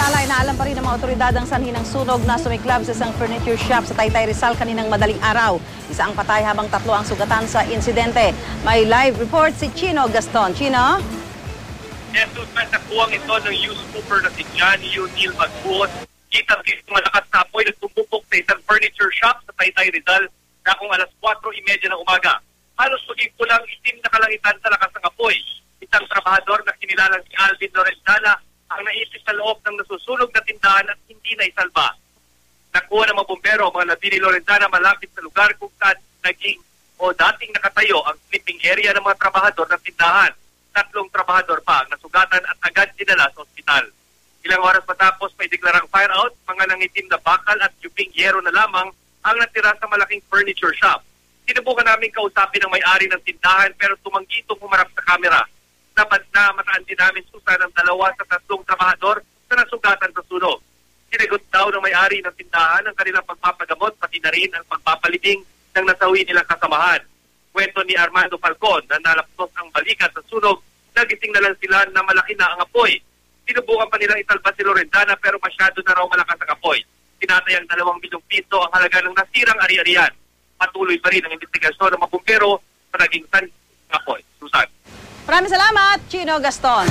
Samantala, inaalam pa rin ng mga otoridad ang sanhi ng sunog na sumiklab sa isang furniture shop sa Taytay Rizal kaninang madaling araw. Isa ang patay habang 3 ang sugatan sa insidente. May live report si Chino Gaston. Chino? Yes, Susan, nakuwang ito ng news scooper na si Johnny O'Neill Magbuot. Kitang-kita malakas na apoy na tumupok sa isang furniture shop sa Taytay Rizal na kung alas 4:30 ng umaga. Halos maging pulang itim na kalangitan sa lakas ng apoy. Isang trabahador na kinilalang si Alvin Lorenzana ang naisip sa loob ng nasusunog na tindahan at hindi na isalba. Nakuha ng mga bumbero ang mga nabili Lorenzana malapit sa lugar kung saan naging o dating nakatayo ang sleeping area ng mga trabahador ng tindahan. 3 trabahador pa ang nasugatan at agad dinala sa ospital. Ilang oras matapos may deklarang fire out, mga nangitim na bakal at tubing yero na lamang ang natira sa malaking furniture shop. Sinubukan namin kausapin ang may-ari ng tindahan pero tumanggi itong humarap sa kamera. Dapat na mataan din namin, Susan, ang 2 sa 3 trabahador na nasugatan sa sunog. Sinagot daw ng may-ari ng tindahan ang kanilang pagpapagamot pati na rin ang pagpapalibing ng nasawi nilang kasamahan. Kwento ni Armando Falcon na nalaptos ang balikat sa sunog, nagising na lang sila na malaki na ang apoy. Sinubukan pa nilang isalba si Lorenzana pero masyado na raw malakas ang apoy. Tinatayang 2 milyong piso ang halaga ng nasirang ari-arian. Patuloy pa rin ang investigasyon ng mga bumbero sa naging sanhi ng apoy. Susan. Maraming salamat, Chino Gaston.